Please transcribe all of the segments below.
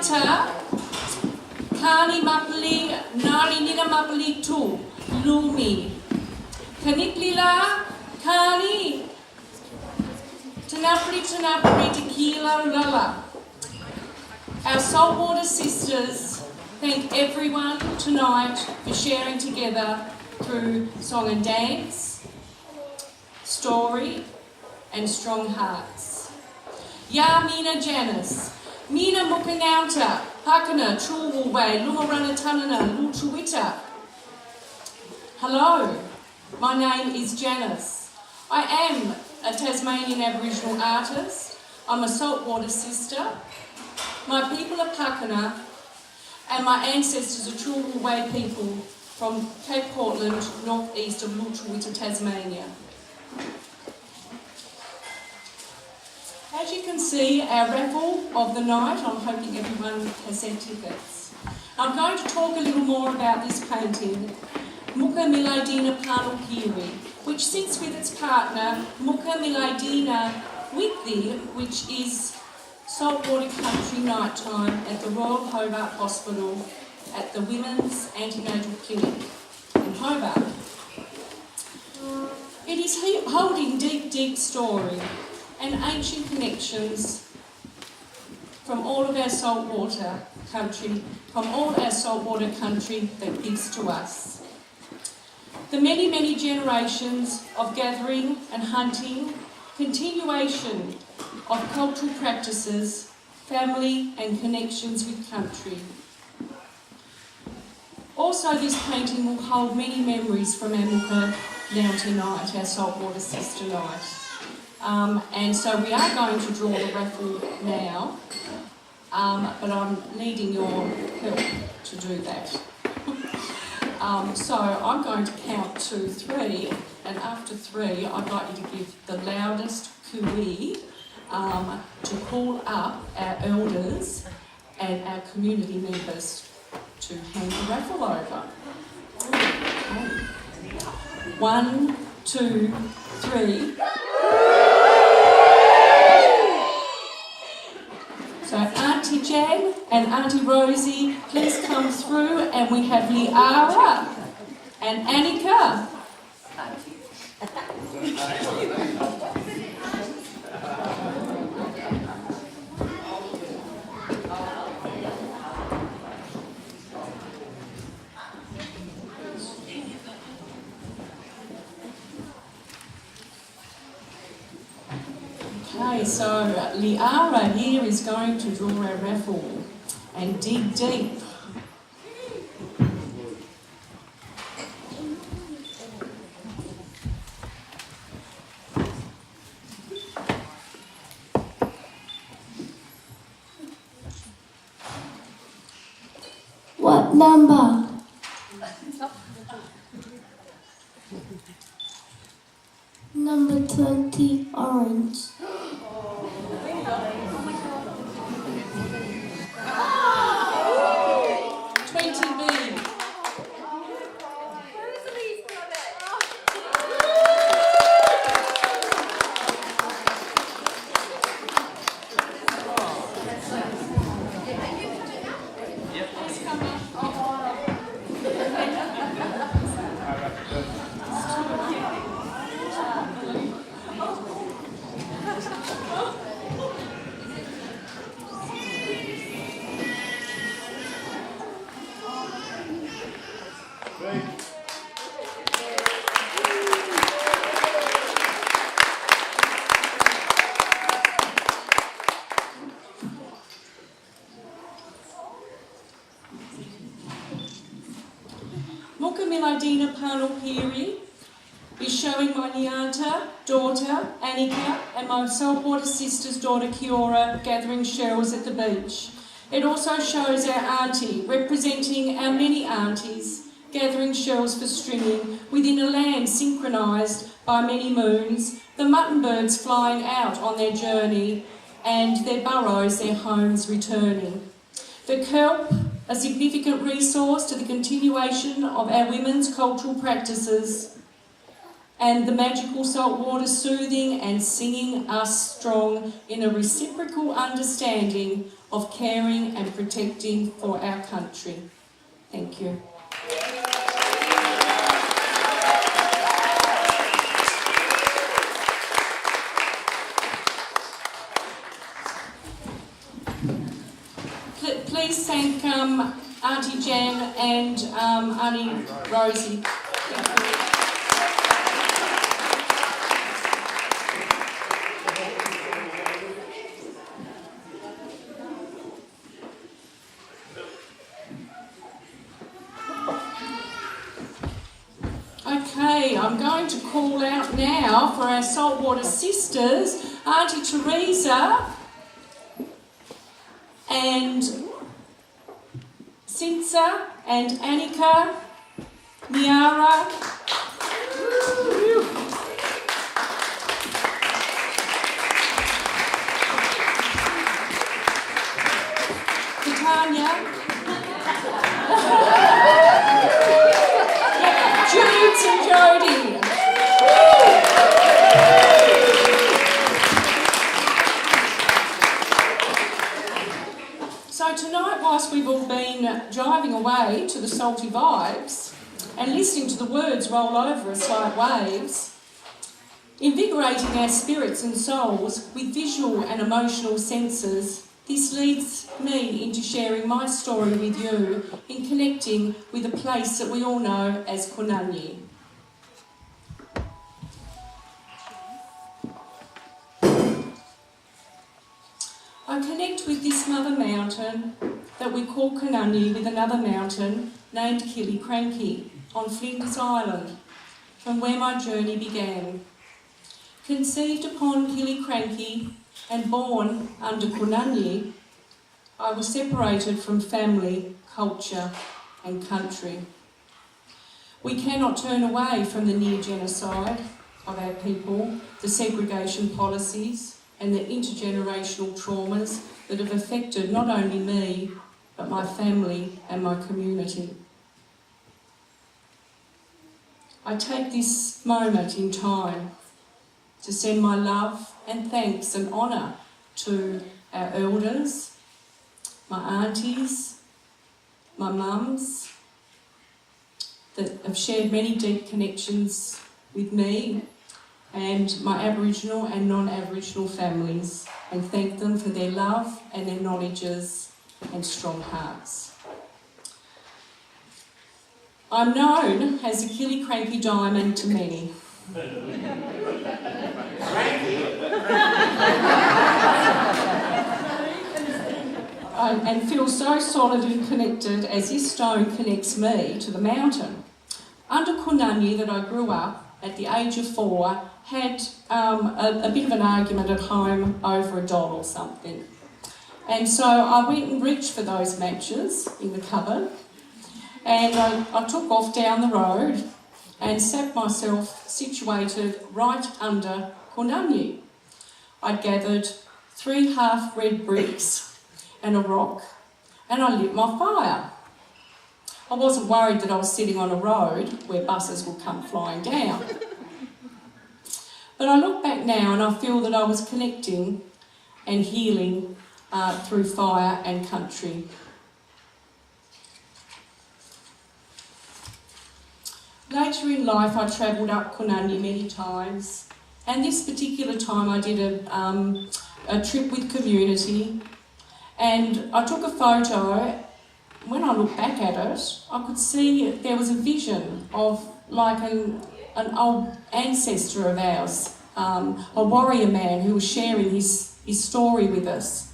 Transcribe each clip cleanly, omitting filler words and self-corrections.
NAWNTA, Kani Mapali, Nari Nina Mapali Tu, Lumi, Kaniplila, Kani, Tanapri, Tequila, Lala. Our Saltwater Sisters thank everyone tonight for sharing together through song and dance, story, and strong hearts. Ya Mina Janice, Mina MUKA NAWNTA, Pakana, Chulwulway, Lumarana Tanana, Luchuwita. Hello, my name is Janice. I am a Tasmanian Aboriginal artist. I'm a Saltwater Sister. My people are Pakana, and my ancestors are Chulwulway people from Cape Portland, northeast of Luchuwita, Tasmania. As you can see, our raffle of the night, I'm hoping everyone has their tickets. I'm going to talk a little more about this painting, MUKA Milaydina Panukiri, which sits with its partner, MUKA Milaydina Withir, which is saltwater country nighttime at the Royal Hobart Hospital at the Women's Antenatal Clinic in Hobart. It is holding deep, deep story and ancient connections from all of our saltwater country, that gives to us. The many, many generations of gathering and hunting, continuation of cultural practices, family and connections with country. Also, this painting will hold many memories from our MUKA NAWNTA night, our Saltwater Sister night. And so we are going to draw the raffle now, but I'm needing your help to do that. So I'm going to count to 3, and after 3 I'd like you to give the loudest cooee to call up our elders and our community members to hand the raffle over. Okay. 1, 2, 3. So Aunty Jan and Aunty Rosie, please come through, and we have Niara and Annika. Okay, so Niara here is going to draw our raffle and dig deep. What number? Number 20, orange. 20B. MUKA Milaydina Panukiri is showing my Nyanta daughter, Annika, and my Saltwater Sisters daughter, Kiora, gathering shells at the beach. It also shows our Aunty, representing our many aunties, gathering shells for stringing within a land synchronised by many moons, the mutton birds flying out on their journey, and their burrows, their homes returning. The kelp, a significant resource to the continuation of our women's cultural practices, and the magical saltwater soothing and singing us strong in a reciprocal understanding of caring and protecting for our country. Thank you. Please thank Aunty Jan and Aunty Rosie. Thank you. Okay, I'm going to call out now for our Saltwater Sisters, Aunty Theresa and Sinsa and Annika, Niara, Kartanya, Judes and Jody. So tonight, whilst we've all been driving away to the salty vibes and listening to the words roll over us like waves, invigorating our spirits and souls with visual and emotional senses, this leads me into sharing my story with you in connecting with a place that we all know as Konani. I connect with this mother mountain that we call Konani with another mountain named Killiecrankie on Flinders Island, from where my journey began. Conceived upon Killiecrankie and born under Konani, I was separated from family, culture and country. We cannot turn away from the near genocide of our people, the segregation policies and the intergenerational traumas that have affected not only me, but my family and my community. I take this moment in time to send my love and thanks and honour to our elders, my aunties, my mums, that have shared many deep connections with me and my Aboriginal and non-Aboriginal families, and thank them for their love and their knowledges and strong hearts. I'm known as a Killiecrankie diamond to many. And feel so solid and connected as this stone connects me to the mountain. Under Konani that I grew up at the age of 4, had a bit of an argument at home over a doll or something. And so I went and reached for those matches in the cupboard, and I took off down the road and sat myself situated right under Konani. I'd gathered 3 half red bricks and a rock, and I lit my fire. I wasn't worried that I was sitting on a road where buses would come flying down. But I look back now and I feel that I was connecting and healing through fire and country. Later in life I travelled up Konani many times, and this particular time I did a trip with community, and I took a photo. When I look back at it, I could see there was a vision of like an old ancestor of ours, a warrior man who was sharing his story with us.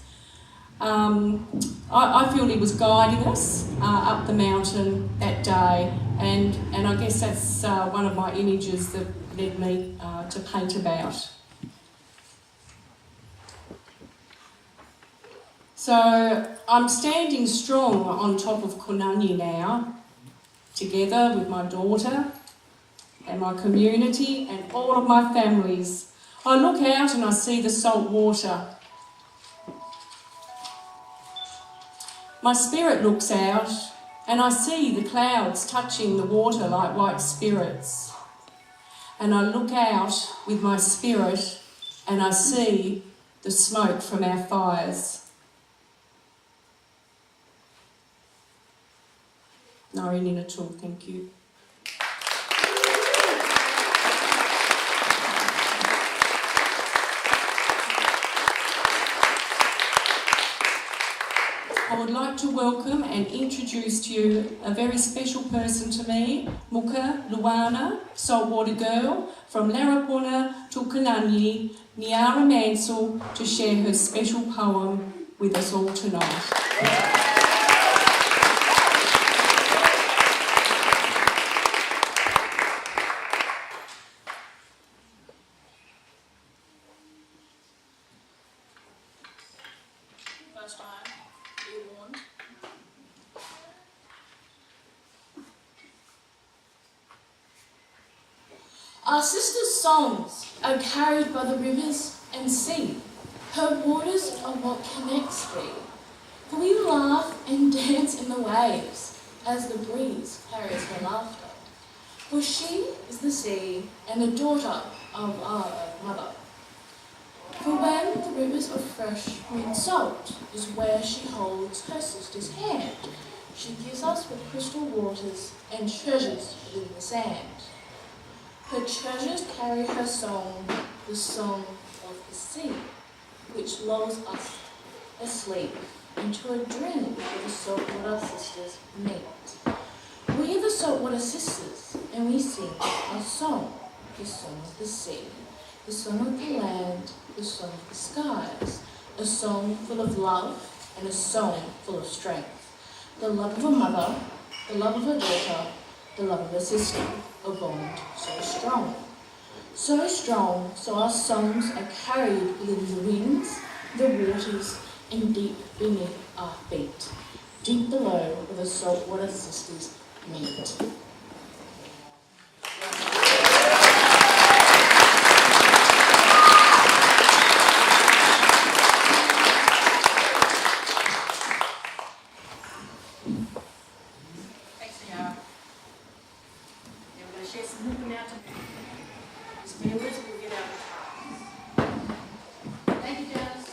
I feel he was guiding us up the mountain that day, and I guess that's one of my images that led me to paint about. So I'm standing strong on top of Konani now, together with my daughter and my community and all of my families. I look out and I see the salt water. My spirit looks out and I see the clouds touching the water like white spirits. and I look out with my spirit and I see the smoke from our fires. Ngāre Nina tō, thank you. I would like to welcome and introduce to you a very special person to me, MUKA Luana, Saltwater girl, from Larapuna to Kanani, Sinsa Mansell, to share her special poem with us all tonight. Our sisters' songs are carried by the rivers and sea. Her waters are what connects thee. For we laugh and dance in the waves as the breeze carries her laughter. For she is the sea and the daughter of our mother. For when the rivers are fresh and salt is where she holds her sister's hand. She gives us with crystal waters and treasures within the sand. Her treasures carry her song, the song of the sea, which lulls us asleep into a dream where the Saltwater Sisters meet. We are the Saltwater Sisters, and we sing our song, the song of the sea, the song of the land, the song of the skies, a song full of love and a song full of strength. The love of a mother, the love of a daughter, the love of a sister, a bond so strong. So strong, so our songs are carried within the winds, the waters, and deep beneath our feet. Deep below where the Saltwater Sisters meet. Thank you, Janice.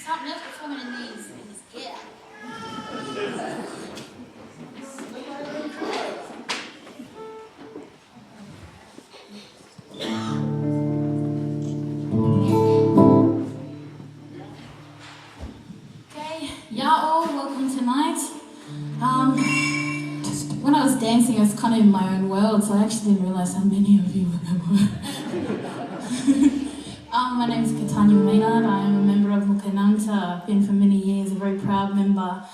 Something else performing in these gear. Okay, y'all, welcome tonight. Just when I was dancing, I was kind of in my own world, so I actually didn't realise how many of you there were. My name is Kartanya Maynard. I am a member of NAWNTA. I've been for many years, a very proud member.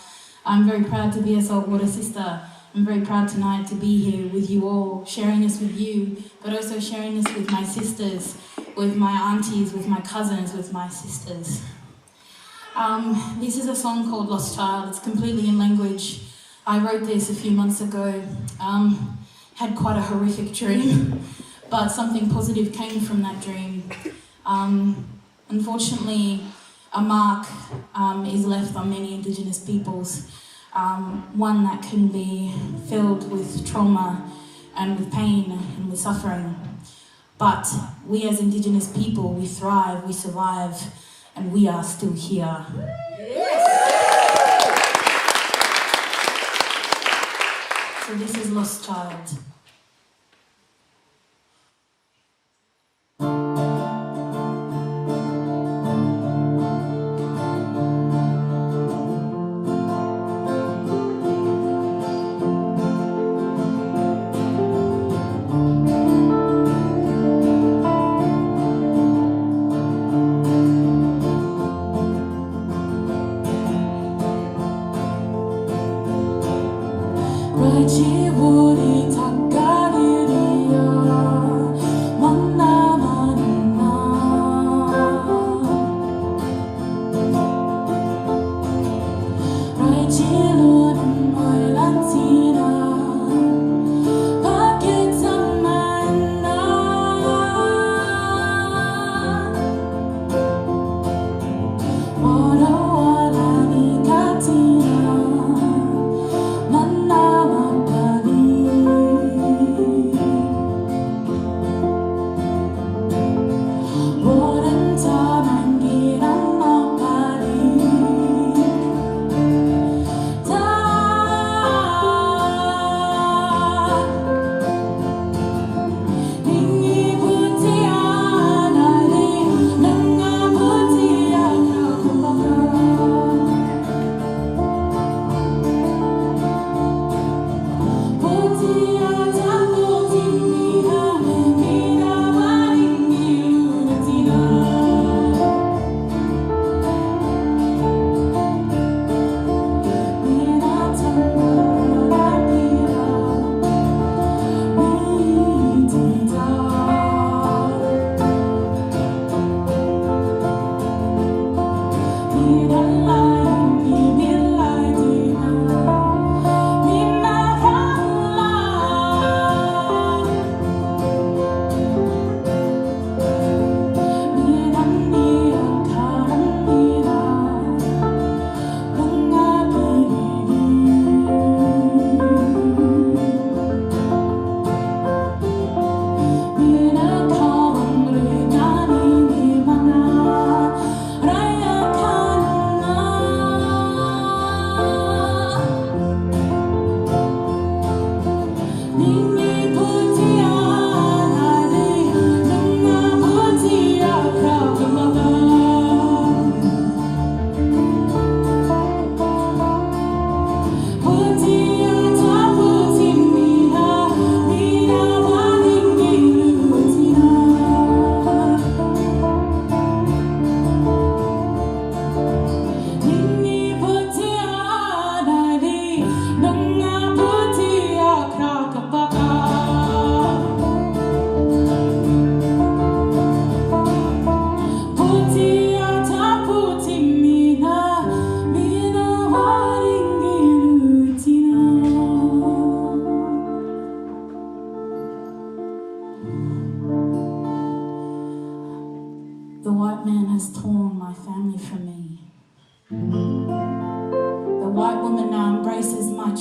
I'm very proud to be a Saltwater sister. I'm very proud tonight to be here with you all, sharing this with you, but also sharing this with my sisters, with my aunties, with my cousins, with my sisters. This is a song called Lost Child. It's completely in language. I wrote this a few months ago. Had quite a horrific dream, but something positive came from that dream. Unfortunately, a mark is left on many Indigenous peoples, one that can be filled with trauma and with pain and with suffering. But we as Indigenous people, we thrive, we survive, and we are still here. Yes. So this is Lost Child. Right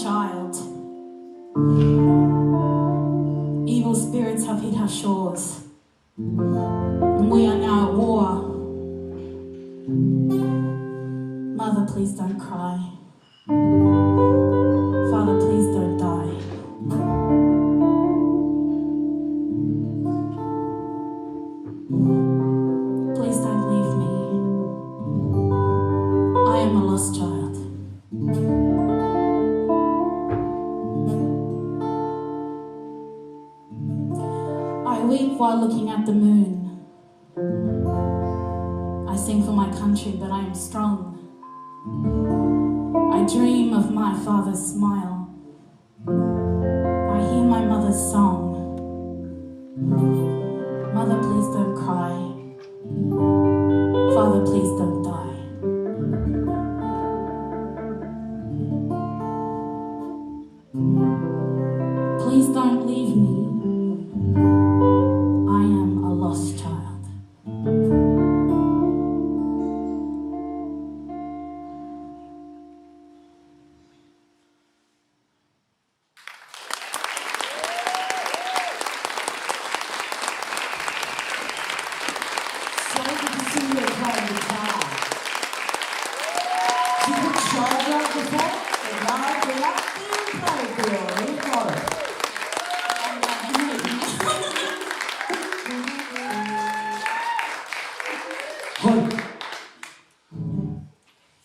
child. Evil spirits have hit our shores, and we are now at war. Mother, please don't cry. Father, please don't die. Please don't leave me. I am a lost child. I weep while looking at the moon. I sing for my country, but I am strong. I dream of my father's smile. I hear my mother's song. Mother, please don't cry. Father, please don't die. Please don't leave me. I am a lost child.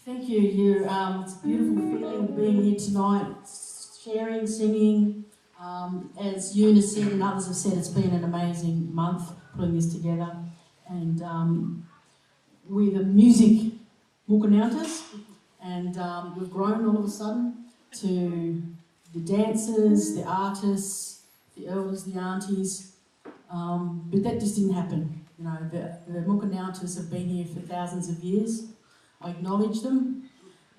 Thank you. It's a beautiful feeling being here tonight, sharing, singing. As Eunice said and others have said, it's been an amazing month putting this together. And we're the music MUKA, and we've grown all of a sudden to the dancers, the artists, the elders, the aunties. But that just didn't happen. You know, the MUKA have been here for thousands of years. I acknowledge them,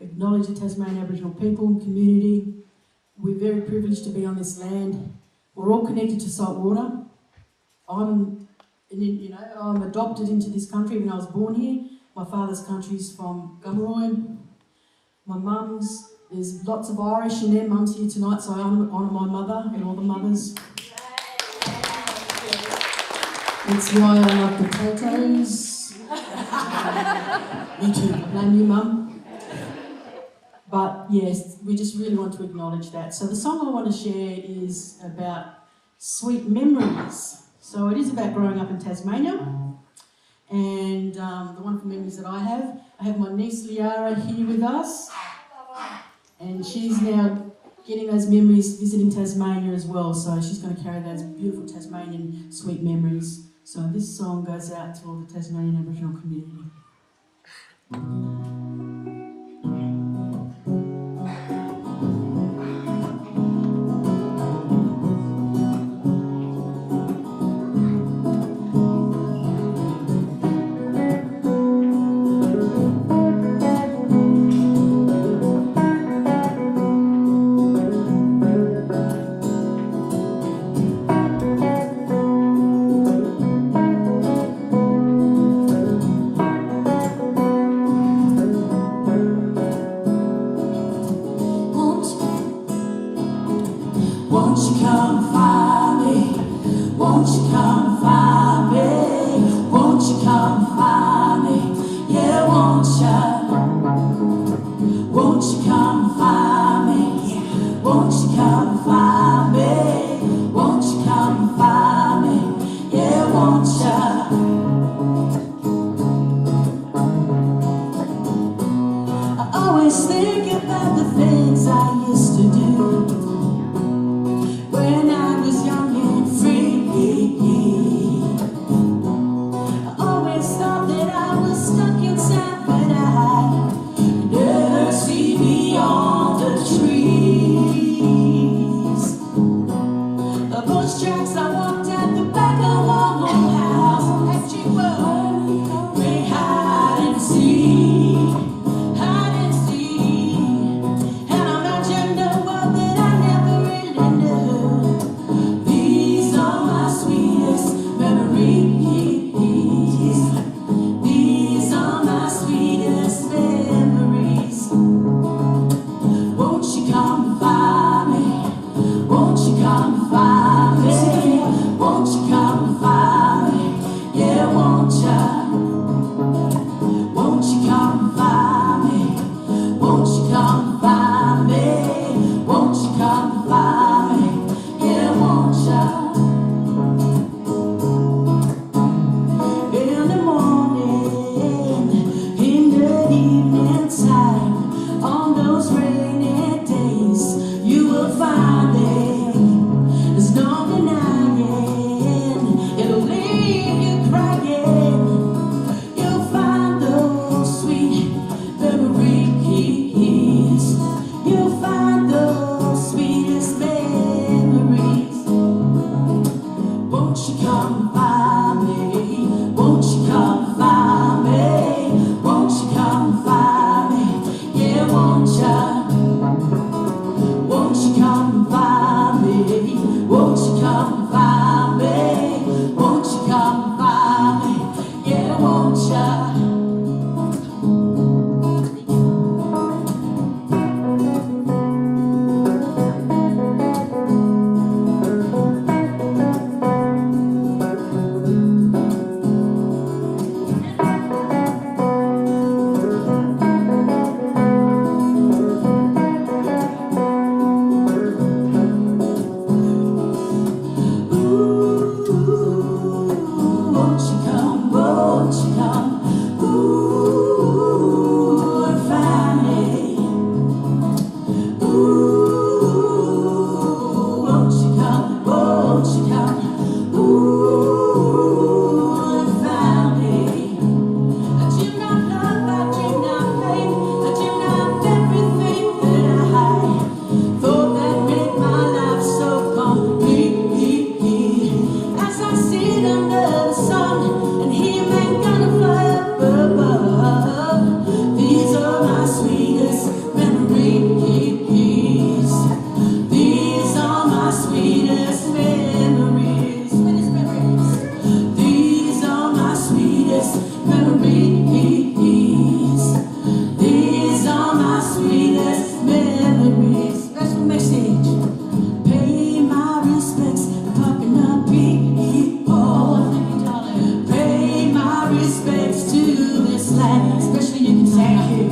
acknowledge the Tasmanian Aboriginal people and community. We're very privileged to be on this land. We're all connected to Saltwater. I'm adopted into this country when I was born here. My father's country's from Ngawhare. My mum's, there's lots of Irish in there. Mum's here tonight, so I honour my mother and all the mothers. That's why I love potatoes. Me too, blame you, Mum. But yes, we just really want to acknowledge that. So the song I want to share is about sweet memories. So it is about growing up in Tasmania, and the wonderful memories that I have my niece Niara here with us, and she's now getting those memories visiting Tasmania as well, so she's going to carry those beautiful Tasmanian sweet memories. So this song goes out to all the Tasmanian Aboriginal community. come find me? Won't you come find me? Won't you come find me? Yeah, won't you? Won't you come find me? Won't you come find me? Won't you come find me? Yeah, won't you? In the morning, in the evening time, on those rainy days, you will find it. There's no denying, it'll leave you crying. You'll find those sweet memories. You'll find those sweetest memories. Won't you come find me? Won't you come find me? Won't you come find me? Yeah, won't you? Won't you come find me? Won't you come find me? Won't you come find me? Yeah, won't you? Won't you come? Won't you come? Ooh, and find me. Ooh, won't you come? Won't you come? Ooh, and find me. I dream of love, I dream of faith, I dream of everything that I thought that made my life so complete. As I sit under the sun and hear man gonna fly up above, these are my sweetest memories. These are my sweetest memories. These are my sweetest memories. These are my sweetest memories. Special message. Pay my respects, Pakana people. Pay my respects to this land. Especially you can say thank you.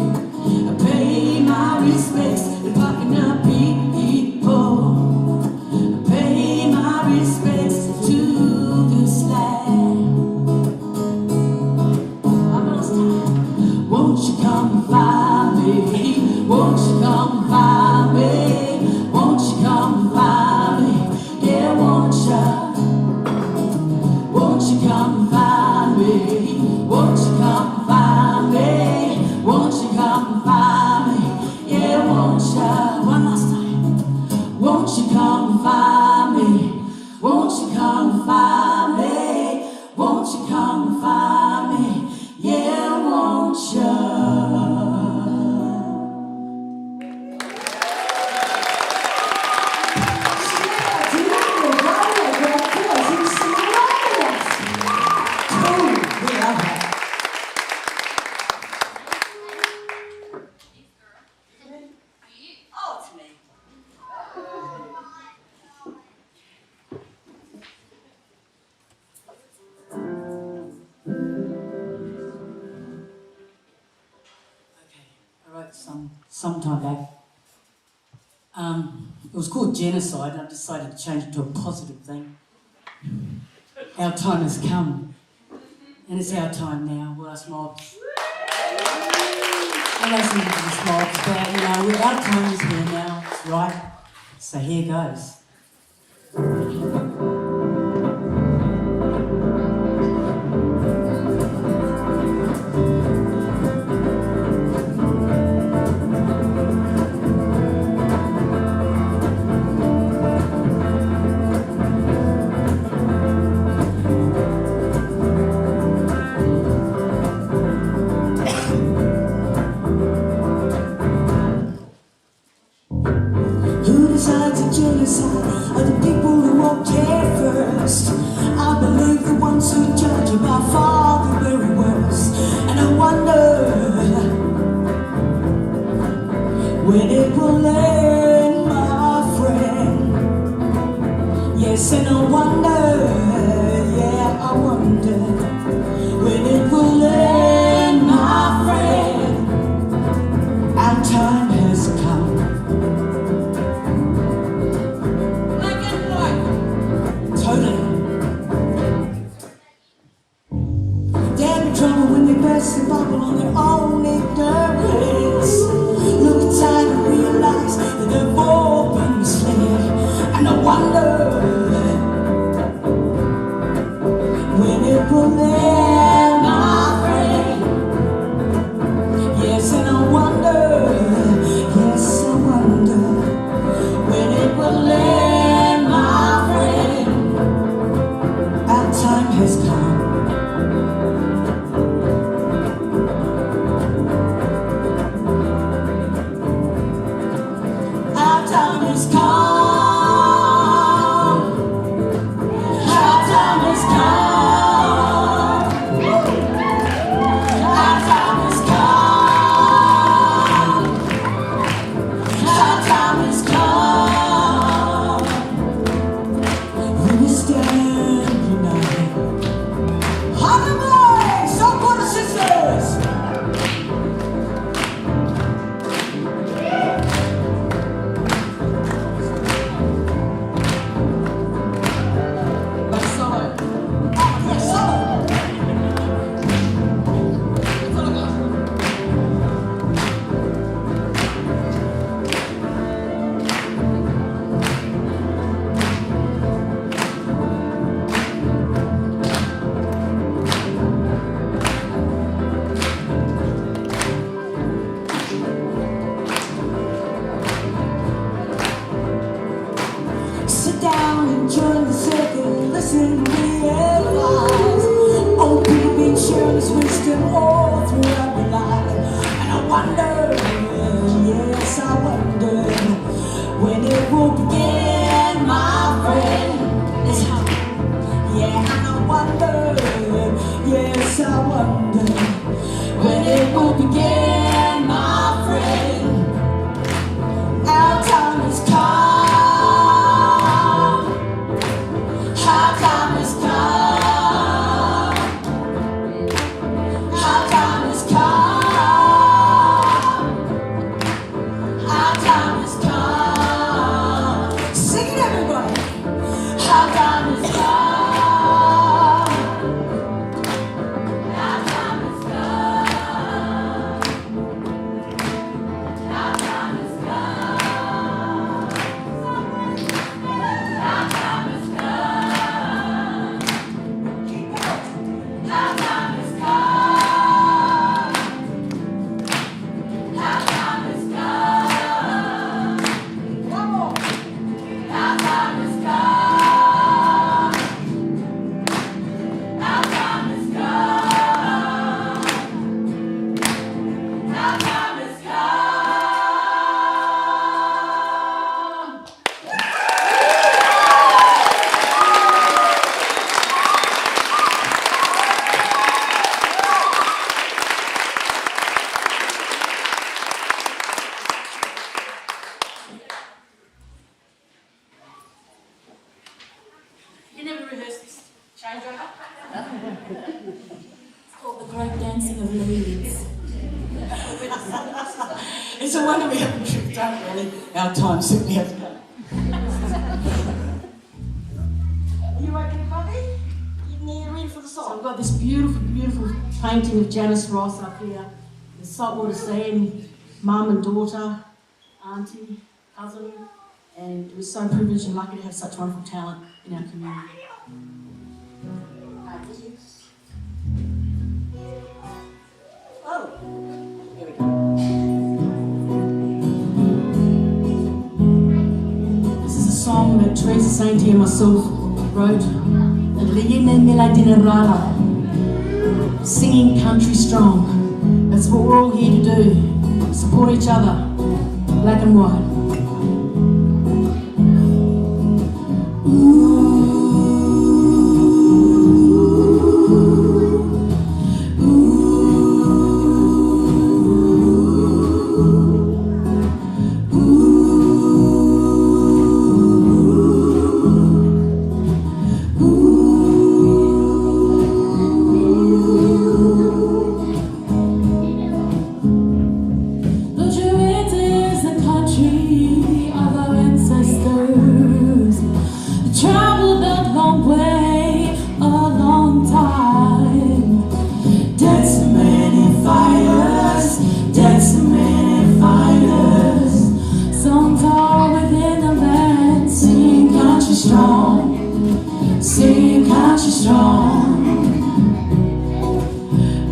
Pay my respects, Pakana people. Pay my respects to this land. One last time. Won't you come find me? Won't you come find me? Won't you come find me? Yeah, won't you? Won't you come find me? Won't you come find me? Won't you come find me? Yeah, won't you? One last time. Won't you come find me? Won't you come find me? Won't you come find me? Yeah, won't you? Some time back. It was called genocide, and I decided to change it to a positive thing. Our time has come, and it's our time now. We're us mobs. I don't think it's us mobs, but you know, our time is here now. It's right. So here goes. Who decides a genocide are the people who won't care first. I believe the ones who judge are by far the very worst. And I wonder when it will end. Yes, and I wonder, yeah, I wonder when it will end, my friend. Our time has come. Black and white. Totally. There'll be trouble when they burst the bubble on their own ignorance. Look inside and realize that they've all been misled. And I wonder when it will end, my friend. Yes, and I wonder, yes, I wonder when it will end, my friend. Our time has come. Our time has come. Our time has come. Our time has come. Our time has come. When we stand united. Hallelujah! Saltwater Sisters! Like solo. Yes, solo! That's all I got. Sit down and join the circle, listen, realize. Old people been sharing this wisdom all throughout their life. And I wonder, yes, I wonder when it will begin, my friend. It's hard. Yeah, and I wonder, yes, I wonder when it will begin, my friend. Our time has come. Our time has come. Our time has come. Our time has come. Sing it, everybody. Our time has come. Our time has come. Our time has come. Our time has come. Keep going. Our time has come. Our time has come. One more. Our time has come. Our time has come. Our time has come. You never rehearsed this changeover? It's called the Great Dancing of Leaves. It's a wonder we haven't tripped up, really. Our time simply has come. Are you okay, Bobby? You need to read for the So song. I've got this beautiful, beautiful painting of Janice Ross up here. The saltwater scene, mum and daughter, auntie, cousin, and we're so privileged and lucky to have such wonderful talent in our community. Oh, here we go. This is a song that Theresa, Sainty and myself wrote. Singing country strong. That's what we're all here to do. Support each other, black and white. strong, singing country strong.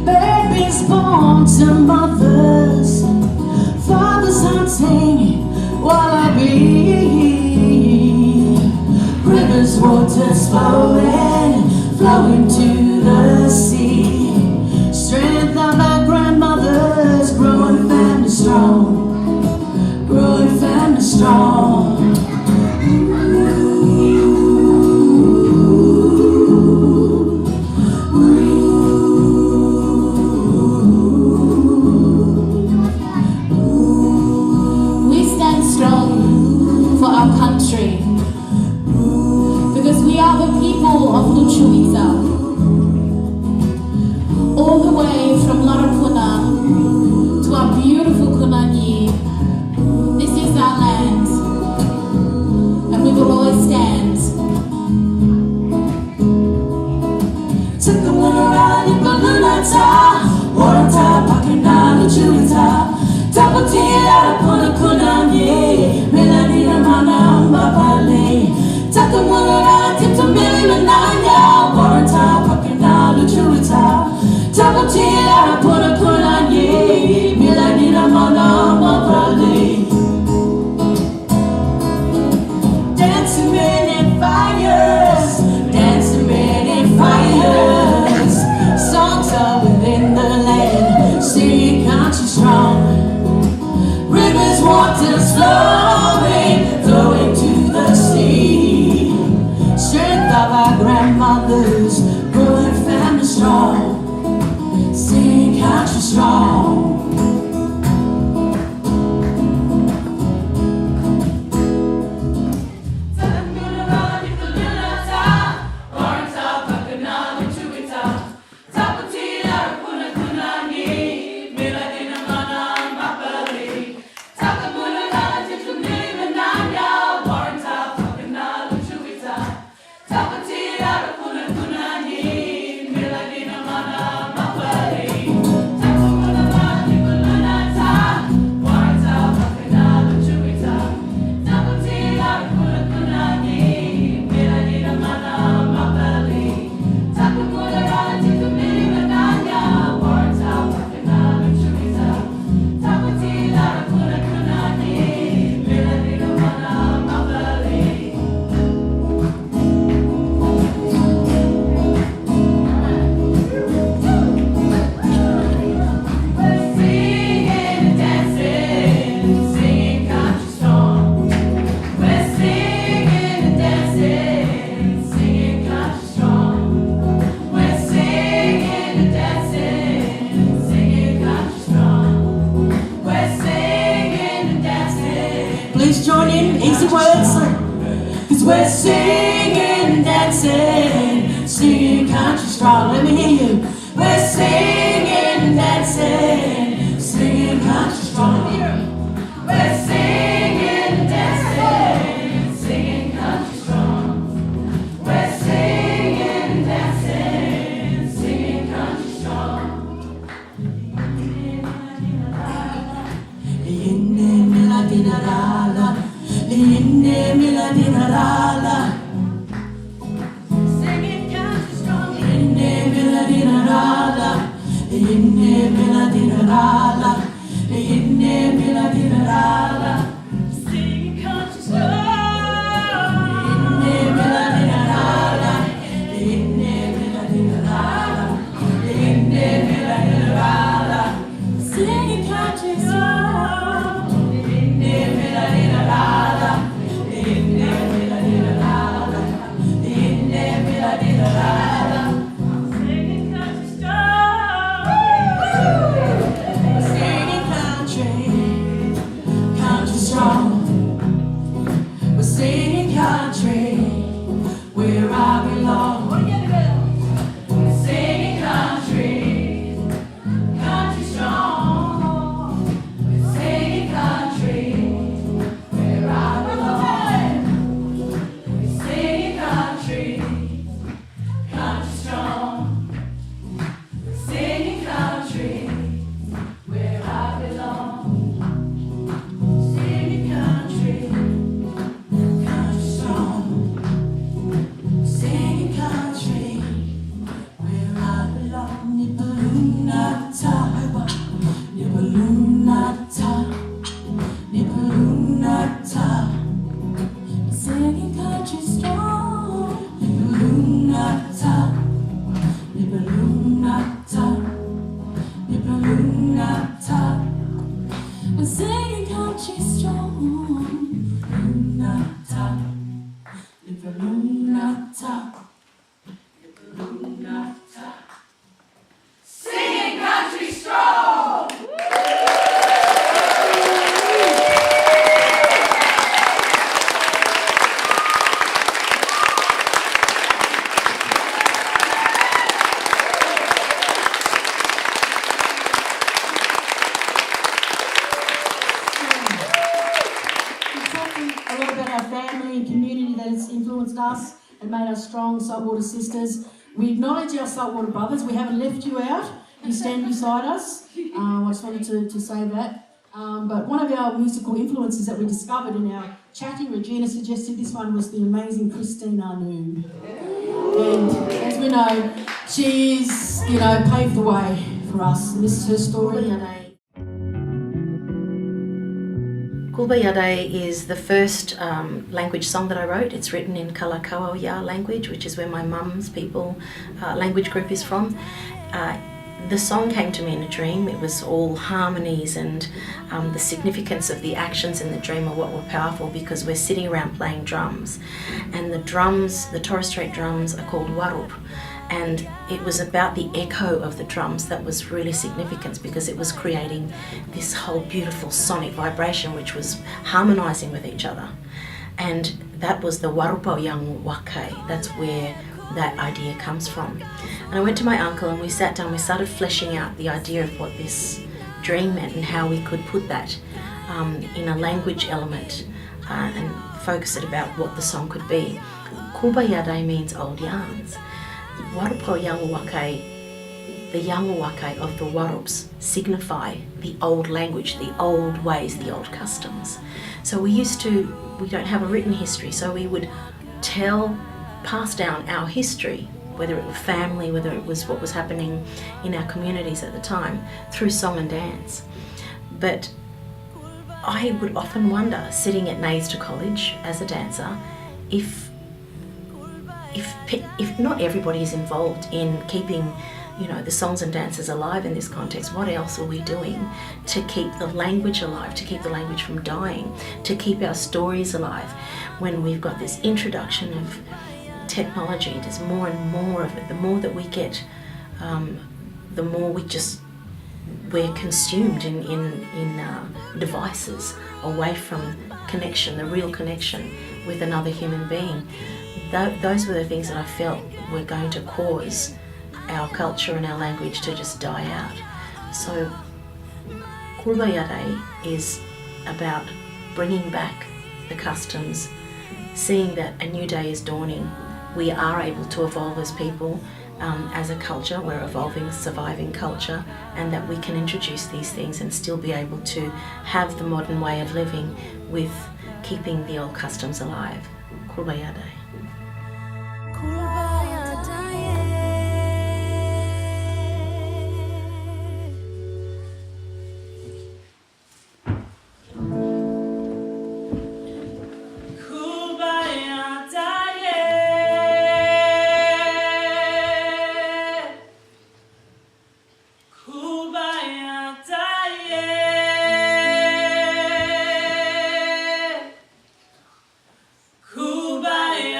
Babies born to mothers, fathers hunting wallaby. Rivers, waters flowing to the sea. Strength of our grandmothers, growing family strong, growing family strong. We stand strong for our country because we are the people of Luchuita. All the way from Larapuna to our beautiful Kunani. This is our land, and we will always stand. Tukamunarani Balunata, Warata, Pakana, Luchuita, Tapatila, Puna Kunani, Melanie Ramana, Mapale, Tukamunarati, Tamili Manaya, Warata, Pakana, Luchuita, Tapatila, Puna Kunani, Melanie Ramana, Mapale. Dancing men in fires, dancing men in fires. Songs are within the land, singing country strong. Rivers, waters flowing to the sea. Strength of our grandmothers, growing family strong, singing country strong. Please join in, easy words, cause we're singing and dancing, singing country strong. Let me hear you. We're singing and dancing, singing country strong. We're singing and dancing, singing country strong. We're singing and dancing, singing country strong. Linde miladinarala, singing country strong. Linde miladinarala, linde miladinarala, linde miladinarala, singing country strong. Linde miladinarala, linde miladinarala, linde miladinarala, singing country strong. Linde miladinarala. singing country strong. NAWNTA, live for NAWNTA, live for NAWNTA. Singing country strong. Community that has influenced us and made us strong Saltwater Sisters. We acknowledge our saltwater brothers. We haven't left you out. You stand beside us. I just wanted to say that. But one of our musical influences that we discovered in our chatting, Regina suggested this one, was the amazing Christine Arnoux. And as we know, she's, paved the way for us. And this is her story. Kulbayade is the first language song that I wrote. It's written in Kalakaua language, which is where my mum's people language group is from. The song came to me in a dream. It was all harmonies, and the significance of the actions in the dream are what were powerful, because we're sitting around playing drums. And the drums, the Torres Strait drums, are called warup. And it was about the echo of the drums that was really significant, because it was creating this whole beautiful sonic vibration which was harmonising with each other. And that was the Warupo Yang Wake. That's where that idea comes from. And I went to my uncle and we sat down, we started fleshing out the idea of what this dream meant and how we could put that in a language element and focus it about what the song could be. Kulbayade means old yarns. Warupo Yanguwake, the Yanguwake of the Warups, signify the old language, the old ways, the old customs. So we don't have a written history, so we would pass down our history, whether it was family, whether it was what was happening in our communities at the time, through song and dance. But I would often wonder, sitting at Nays College as a dancer, if not everybody is involved in keeping, the songs and dances alive in this context, what else are we doing to keep the language alive, to keep the language from dying, to keep our stories alive, when we've got this introduction of technology? There's more and more of it. The more that we get, the more we're consumed in devices, away from connection, the real connection with another human being. Those were the things that I felt were going to cause our culture and our language to just die out. So Kulbayade is about bringing back the customs, seeing that a new day is dawning. We are able to evolve as people, as a culture. We're evolving, surviving culture, and that we can introduce these things and still be able to have the modern way of living with keeping the old customs alive. Kulbayade. Kumbaya.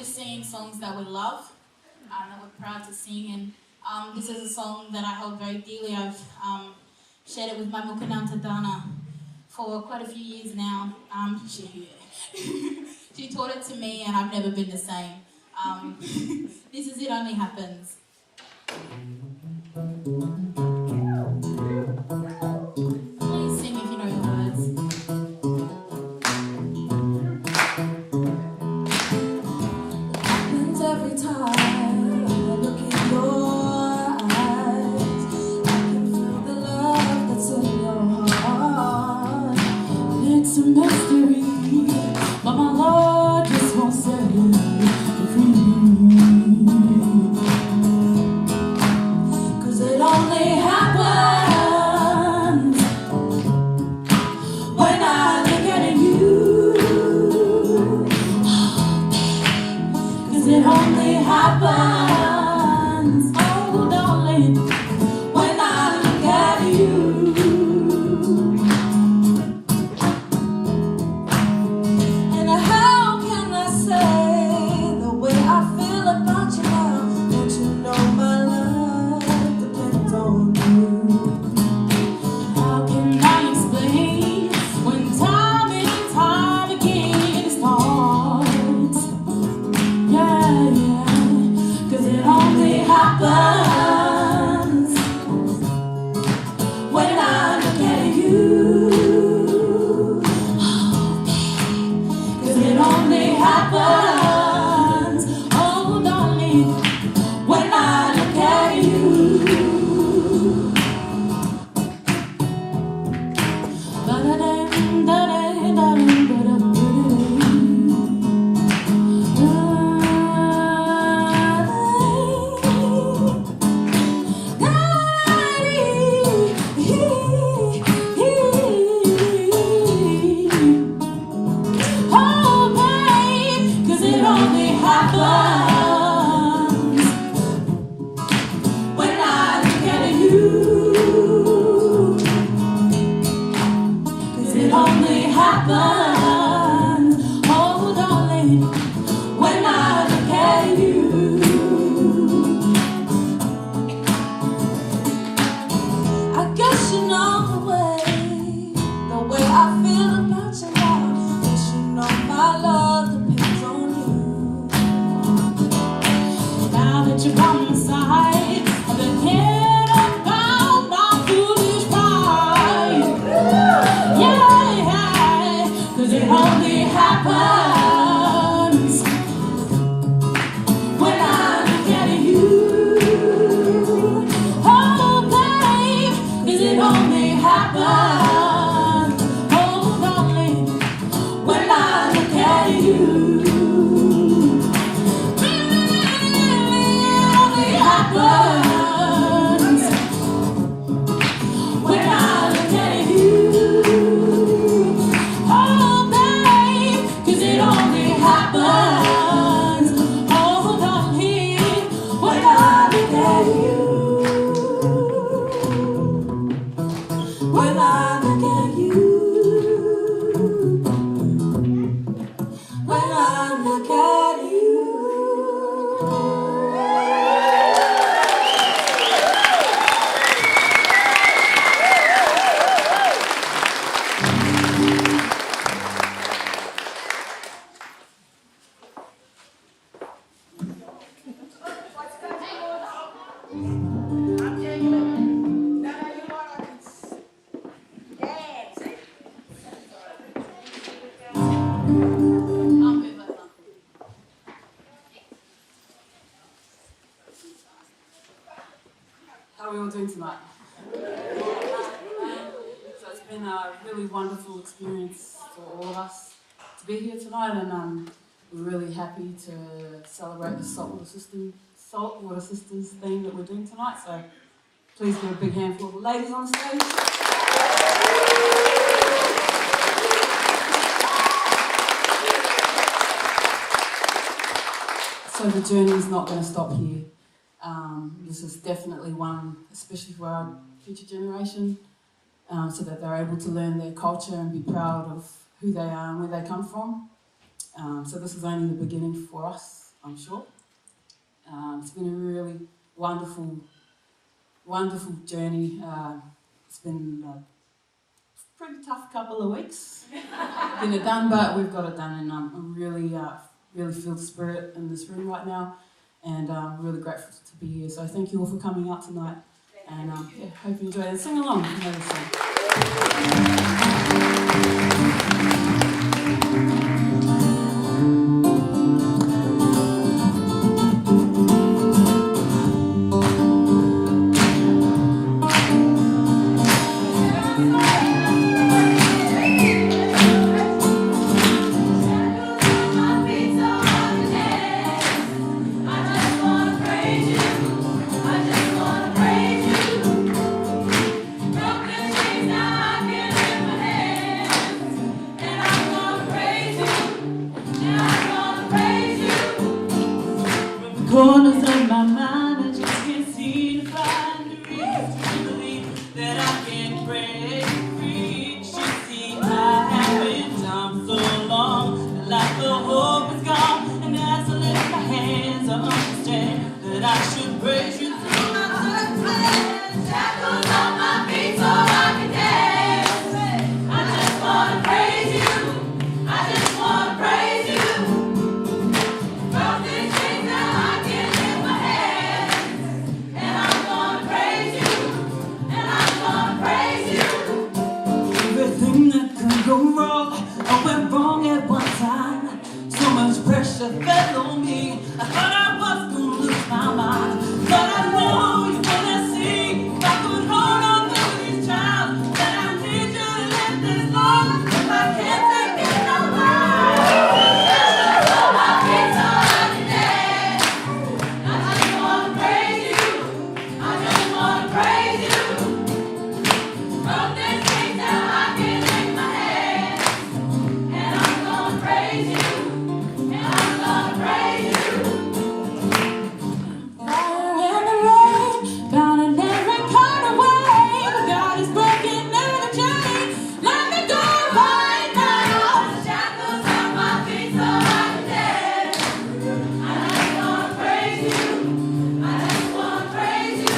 just singing songs that we love, that we're proud to sing. And this is a song that I hold very dearly. I've shared it with my MUKA Danah for quite a few years now. She taught it to me and I've never been the same. This is It Only Happens. Please sing if you know your words. Happens every time I look in your eyes. I can feel the love that's in your heart. It's a mystery, but my Lord just won't set you free. 'Cause it only happens when I look at you. 'Cause it only happens, oh darling, when I look at you. And how can I say the way I feel about you now? Don't you know my love depends on you? How can I explain when time and time again it starts? Yeah, yeah. 'Cause it only happens when I look at you. 'Cause it only happens, oh darling, when I look at you. Oh, babe, 'cause it only happens when I look at you. 'Cause it only happens, oh darling, when I look at you. I guess you know the way I feel about you now. Guess you know my love depends on you. Now that you're by my side, I've been cared about my foolish pride. Yeah, yeah, 'cause it only happens When I look at you, oh babe, 'cause it only happens, oh darling, when I look at you. it only happens When I look at you, oh babe, 'cause it only happens, oh darling, when I look at you, when I look at you, when I look at you. How are we all doing tonight? So it's been a really wonderful experience for all of us to be here tonight, and we're really happy to celebrate the Saltwater Sisters theme that we're doing tonight. So please give a big hand for all the ladies on the stage. So the journey is not going to stop here. This is definitely one, especially for our future generation, so that they're able to learn their culture and be proud of who they are and where they come from. So this is only the beginning for us. I'm sure. It's been a really wonderful journey. It's been a pretty tough couple of weeks. Getting it done, but we've got it done, and I'm really feel the spirit in this room right now, and I'm really grateful to be here. So thank you all for coming out tonight, and hope you enjoy it. And sing along if you know the song. Corners of my mind, I just can't seem to find the reason to believe that I can break free. You see, I have been down so long, like the hope is gone. And as I lift my hands, I understand that I should praise you through my circumstance. Shackles on my feet so I can dance. I just wanna praise you. I just wanna praise you. From this thing that I can lift my hands, and I'm gonna praise you, and I'm gonna praise you. Everything that could go wrong, I went wrong at one time. So much pressure fell on me. I thought I was gonna lose my mind, but I know you wanna see if I could hold on to these trials. That I need you to live this long, 'cause I can't take it no more. Shackles on my feet so I can dance. I just wanna praise you. I just wanna praise you. From this place that I can lift my hands, and I'm gonna praise you, and I'm gonna praise you. Fire in the rain, bound in every kind of way. But God is breaking every chain. Let me go right now. Shackles on my feet so I can dance. I just wanna praise you. I just wanna praise you.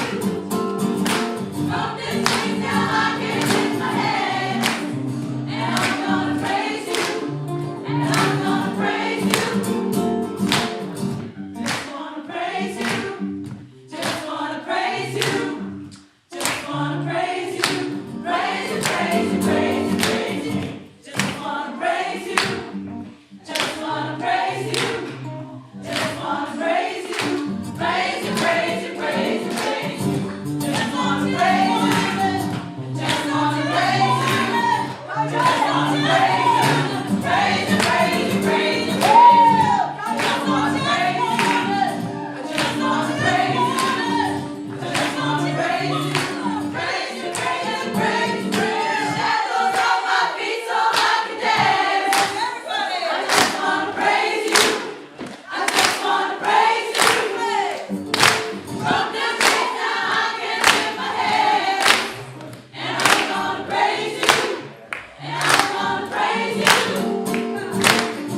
From this place that I can lift my hands, and I'm gonna praise you, and I'm gonna praise you. Just wanna praise you. Just wanna praise you. Just wanna praise you. Praise you, praise you, praise you, praise you. Just wanna praise you. Just wanna praise you. Just wanna praise you. Praise you, praise you, praise you, praise you. Just wanna praise you. Just wanna praise you. Just wanna praise you. Praise you, praise you, praise you, praise you. Just wanna praise you. Just wanna praise you. Just wanna praise you. Praise you, praise you, praise you, praise you. Shackles on my feet so I can dance. I just wanna praise you. I just wanna praise you. From this place now I can lift my hands, and I'm gonna praise you, and I'm gonna praise you.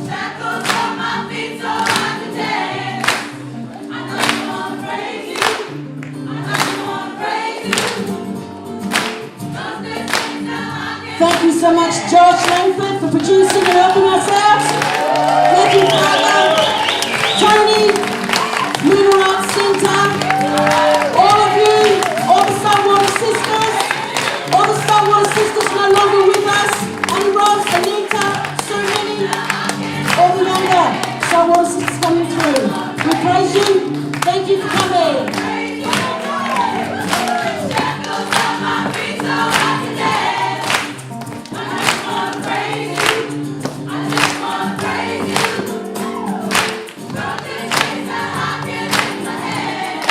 Shackles on my feet so I can dance. I just wanna praise you. I just wanna praise you. From this place now I can. Thank you so much, George Langford, for producing and helping us out. Thank you, Fargher, Tony, Moonah, Sinsa, all of you, all the Saltwater Sisters, all the Saltwater Sisters no longer with us, Aunty Ross, Anita, so many, all the younger Saltwater Sisters coming through. We praise you. Thank you for coming. Shackles on my feet so I can dance. I just wanna praise you. I just wanna praise you. From this place that I can lift my hands,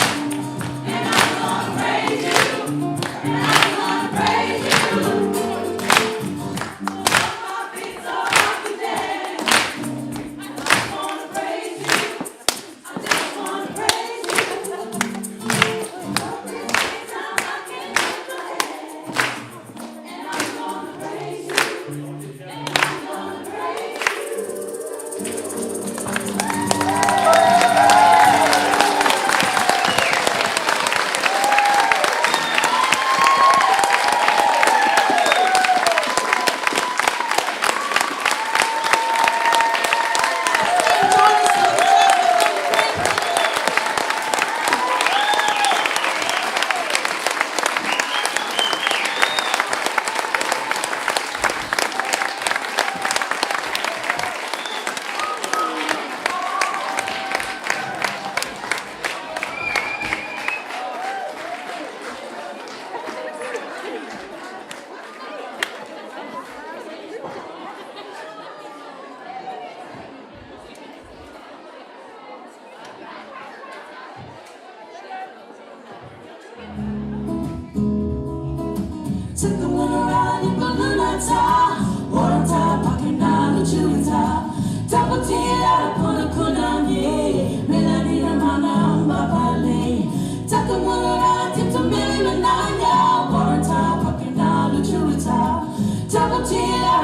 Aotearoa.